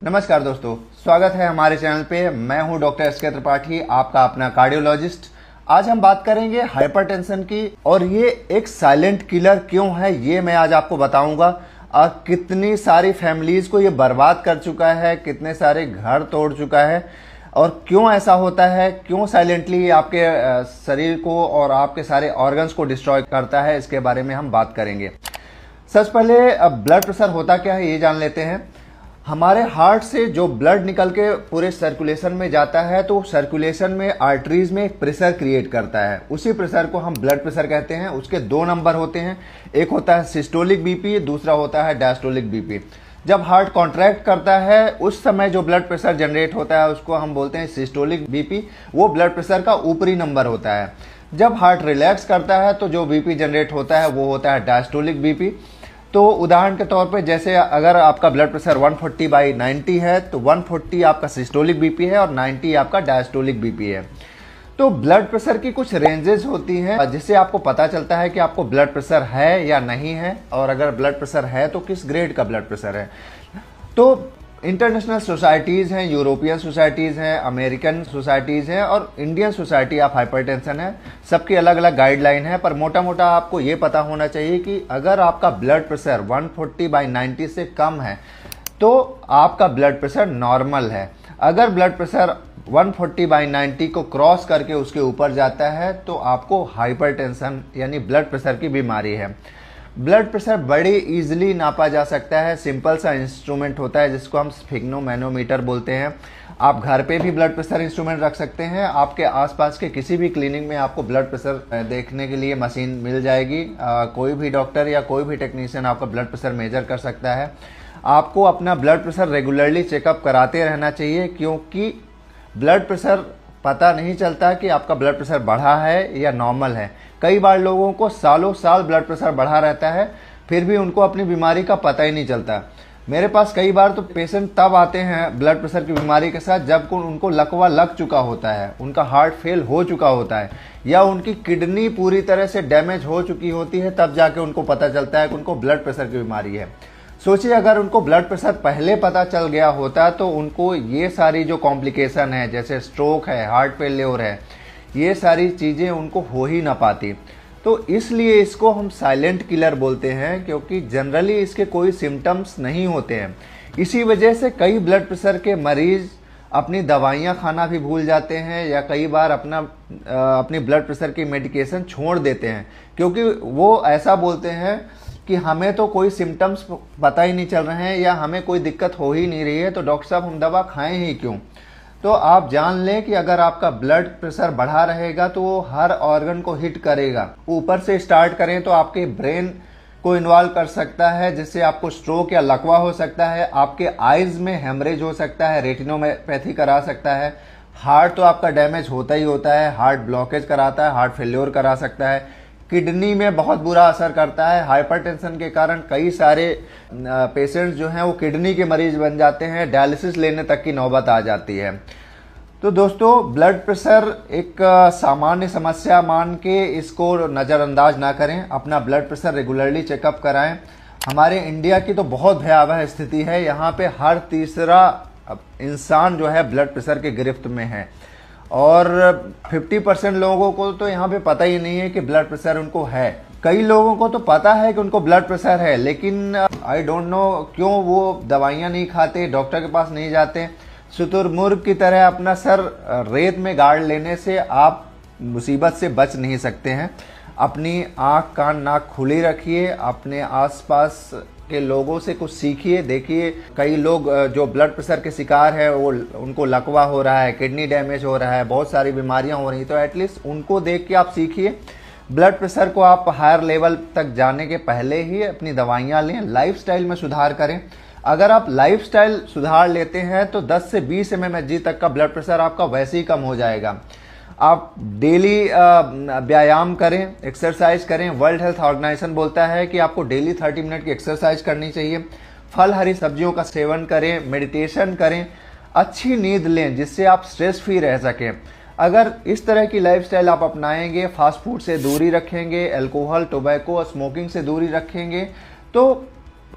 नमस्कार दोस्तों, स्वागत है हमारे चैनल पे। मैं हूं डॉक्टर एस.के. त्रिपाठी, आपका अपना कार्डियोलॉजिस्ट। आज हम बात करेंगे हाइपरटेंशन की, और ये एक साइलेंट किलर क्यों है ये मैं आज आपको बताऊंगा। और कितनी सारी फैमिलीज को ये बर्बाद कर चुका है, कितने सारे घर तोड़ चुका है, और क्यों ऐसा होता है, क्यों साइलेंटली आपके शरीर को और आपके सारे ऑर्गन्स को डिस्ट्रॉय करता है, इसके बारे में हम बात करेंगे। सबसे पहले ब्लड प्रेशर होता क्या है ये जान लेते हैं। हमारे हार्ट से जो ब्लड निकल के पूरे सर्कुलेशन में जाता है, तो सर्कुलेशन में आर्टरीज में एक प्रेशर क्रिएट करता है। उसी प्रेशर को हम ब्लड प्रेशर कहते हैं। उसके दो नंबर होते हैं, एक होता है सिस्टोलिक बीपी, दूसरा होता है डायस्टोलिक बीपी। जब हार्ट कॉन्ट्रैक्ट करता है उस समय जो ब्लड प्रेशर जनरेट होता है उसको हम बोलते हैं सिस्टोलिक बीपी। वो ब्लड प्रेशर का ऊपरी नंबर होता है। जब हार्ट रिलैक्स करता है तो जो बीपी जनरेट होता है वो होता है डायस्टोलिक बीपी। तो उदाहरण के तौर पे, जैसे अगर आपका ब्लड प्रेशर 140/90 है तो 140 आपका सिस्टोलिक बीपी है और 90 आपका डायस्टोलिक बीपी है। तो ब्लड प्रेशर की कुछ रेंजेस होती हैं जिससे आपको पता चलता है कि आपको ब्लड प्रेशर है या नहीं है, और अगर ब्लड प्रेशर है तो किस ग्रेड का ब्लड प्रेशर है। तो इंटरनेशनल सोसाइटीज़ हैं, यूरोपियन सोसाइटीज़ हैं, अमेरिकन सोसाइटीज़ हैं और इंडियन सोसाइटी ऑफ हाइपरटेंशन है। सबकी अलग अलग गाइडलाइन है, पर मोटा मोटा आपको ये पता होना चाहिए कि अगर आपका ब्लड प्रेशर 140/90 से कम है तो आपका ब्लड प्रेशर नॉर्मल है। अगर ब्लड प्रेशर 140/90 को क्रॉस करके उसके ऊपर जाता है तो आपको हाइपरटेंशन यानी ब्लड प्रेशर की बीमारी है। ब्लड प्रेशर बड़ी इजीली नापा जा सकता है। सिंपल सा इंस्ट्रूमेंट होता है जिसको हम स्फिग्नोमैनोमीटर बोलते हैं। आप घर पे भी ब्लड प्रेशर इंस्ट्रूमेंट रख सकते हैं। आपके आसपास के किसी भी क्लिनिक में आपको ब्लड प्रेशर देखने के लिए मशीन मिल जाएगी। कोई भी डॉक्टर या कोई भी टेक्नीशियन आपका ब्लड प्रेशर मेजर कर सकता है। आपको अपना ब्लड प्रेशर रेगुलरली चेकअप कराते रहना चाहिए, क्योंकि ब्लड प्रेशर पता नहीं चलता कि आपका ब्लड प्रेशर बढ़ा है या नॉर्मल है। कई बार लोगों को सालों साल ब्लड प्रेशर बढ़ा रहता है, फिर भी उनको अपनी बीमारी का पता ही नहीं चलता। मेरे पास कई बार तो पेशेंट तब आते हैं ब्लड प्रेशर की बीमारी के साथ जब उनको लकवा लग चुका होता है, उनका हार्ट फेल हो चुका होता है, या उनकी किडनी पूरी तरह से डैमेज हो चुकी होती है, तब जाके उनको पता चलता है कि उनको ब्लड प्रेशर की बीमारी है। सोचिए, अगर उनको ब्लड प्रेशर पहले पता चल गया होता तो उनको ये सारी जो कॉम्प्लिकेशन है, जैसे स्ट्रोक है, हार्ट फेल्योर है, ये सारी चीज़ें उनको हो ही ना पाती। तो इसलिए इसको हम साइलेंट किलर बोलते हैं, क्योंकि जनरली इसके कोई सिम्टम्स नहीं होते हैं। इसी वजह से कई ब्लड प्रेशर के मरीज अपनी दवाइयाँ खाना भी भूल जाते हैं, या कई बार अपनी ब्लड प्रेशर की मेडिकेशन छोड़ देते हैं, क्योंकि वो ऐसा बोलते हैं कि हमें तो कोई सिम्टम्स पता ही नहीं चल रहे हैं या हमें कोई दिक्कत हो ही नहीं रही है, तो डॉक्टर साहब हम दवा खाएं ही क्यों। तो आप जान लें कि अगर आपका ब्लड प्रेशर बढ़ा रहेगा तो वो हर ऑर्गन को हिट करेगा। ऊपर से स्टार्ट करें तो आपके ब्रेन को इन्वॉल्व कर सकता है, जिससे आपको स्ट्रोक या लकवा हो सकता है। आपके आइज में हेमरेज हो सकता है, रेटिनोपैथी करा सकता है। हार्ट तो आपका डैमेज होता ही होता है, हार्ट ब्लॉकेज कराता है, हार्ट फेल्योर करा सकता है। किडनी में बहुत बुरा असर करता है। हाइपरटेंशन के कारण कई सारे पेशेंट्स जो हैं वो किडनी के मरीज बन जाते हैं, डायलिसिस लेने तक की नौबत आ जाती है। तो दोस्तों, ब्लड प्रेशर एक सामान्य समस्या मान के इसको नज़रअंदाज ना करें। अपना ब्लड प्रेशर रेगुलरली चेकअप कराएं। हमारे इंडिया की तो बहुत भयावह स्थिति है। यहाँ पे हर तीसरा इंसान जो है ब्लड प्रेशर के गिरफ्त में है, और 50% लोगों को तो यहाँ पे पता ही नहीं है कि ब्लड प्रेशर उनको है। कई लोगों को तो पता है कि उनको ब्लड प्रेशर है, लेकिन आई डोंट नो क्यों वो दवाइयाँ नहीं खाते, डॉक्टर के पास नहीं जाते। शुतुरमुर्ग की तरह अपना सर रेत में गाड़ लेने से आप मुसीबत से बच नहीं सकते हैं। अपनी आँख कान नाक खुली रखिए, अपने आसपास के लोगों से कुछ सीखिए। देखिए, कई लोग जो ब्लड प्रेशर के शिकार है वो उनको लकवा हो रहा है, किडनी डैमेज हो रहा है, बहुत सारी बीमारियां हो रही, तो एटलीस्ट उनको देख के आप सीखिए। ब्लड प्रेशर को आप हायर लेवल तक जाने के पहले ही अपनी दवाइयां लें। लाइफस्टाइल में सुधार करें। अगर आप लाइफस्टाइल सुधार लेते हैं तो 10 से 20 mmHg तक का ब्लड प्रेशर आपका वैसे ही कम हो जाएगा। आप डेली व्यायाम करें, एक्सरसाइज करें। वर्ल्ड हेल्थ ऑर्गेनाइजेशन बोलता है कि आपको डेली 30 मिनट की एक्सरसाइज करनी चाहिए। फल हरी सब्जियों का सेवन करें, मेडिटेशन करें, अच्छी नींद लें जिससे आप स्ट्रेस फ्री रह सकें। अगर इस तरह की लाइफस्टाइल आप अपनाएंगे, फास्ट फूड से दूरी रखेंगे, अल्कोहल, टोबैको और स्मोकिंग से दूरी रखेंगे, तो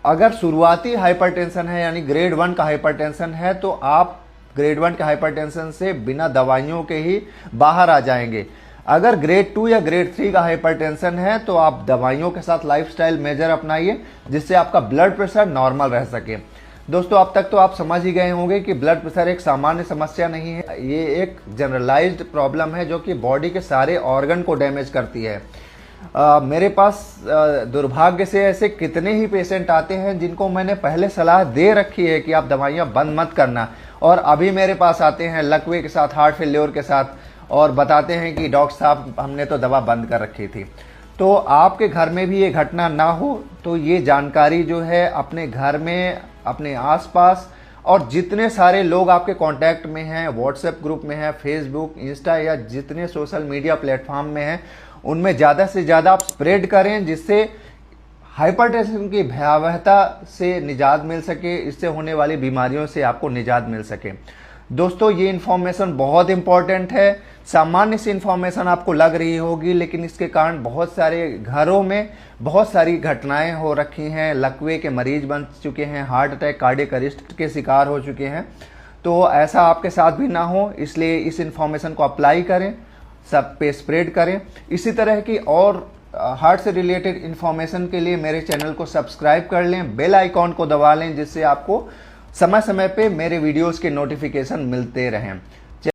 अगर शुरुआती हाइपरटेंशन है यानी ग्रेड 1 का हाइपरटेंशन है तो आप ग्रेड 1 के हाइपरटेंशन से बिना दवाइयों के ही बाहर आ जाएंगे। अगर ग्रेड 2 या ग्रेड 3 का हाइपरटेंशन है तो आप दवाइयों के साथ लाइफस्टाइल मेजर अपनाइए जिससे आपका ब्लड प्रेशर नॉर्मल रह सके। दोस्तों अब तक तो आप समझ ही गए होंगे कि ब्लड प्रेशर एक सामान्य समस्या नहीं है, ये एक जनरलाइज्ड प्रॉब्लम है जो कि बॉडी के सारे ऑर्गन को डैमेज करती है। मेरे पास दुर्भाग्य से ऐसे कितने ही पेशेंट आते हैं जिनको मैंने पहले सलाह दे रखी है कि आप दवाइयाँ बंद मत करना, और अभी मेरे पास आते हैं लकवे के साथ, हार्ट फेल्योर के साथ, और बताते हैं कि डॉक्टर साहब हमने तो दवा बंद कर रखी थी। तो आपके घर में भी ये घटना ना हो तो ये जानकारी जो है अपने घर में, अपने आसपास, और जितने सारे लोग आपके कांटेक्ट में हैं, व्हाट्सएप ग्रुप में हैं, फेसबुक, इंस्टा या जितने सोशल मीडिया प्लेटफॉर्म में हैं, उनमें ज़्यादा से ज़्यादा आप स्प्रेड करें जिससे हाइपरटेंशन की भयावहता से निजात मिल सके, इससे होने वाली बीमारियों से आपको निजात मिल सके। दोस्तों ये इन्फॉर्मेशन बहुत इंपॉर्टेंट है। सामान्य सी इन्फॉर्मेशन आपको लग रही होगी लेकिन इसके कारण बहुत सारे घरों में बहुत सारी घटनाएं हो रखी हैं, लकवे के मरीज बन चुके हैं, हार्ट अटैक, कार्डियक अरेस्ट के शिकार हो चुके हैं। तो ऐसा आपके साथ भी ना हो इसलिए इस इन्फॉर्मेशन को अप्लाई करें, सब पे स्प्रेड करें। इसी तरह की और हार्ट से रिलेटेड इन्फॉर्मेशन के लिए मेरे चैनल को सब्सक्राइब कर लें, बेल आइकॉन को दबा लें जिससे आपको समय समय पे मेरे वीडियोस के नोटिफिकेशन मिलते रहें।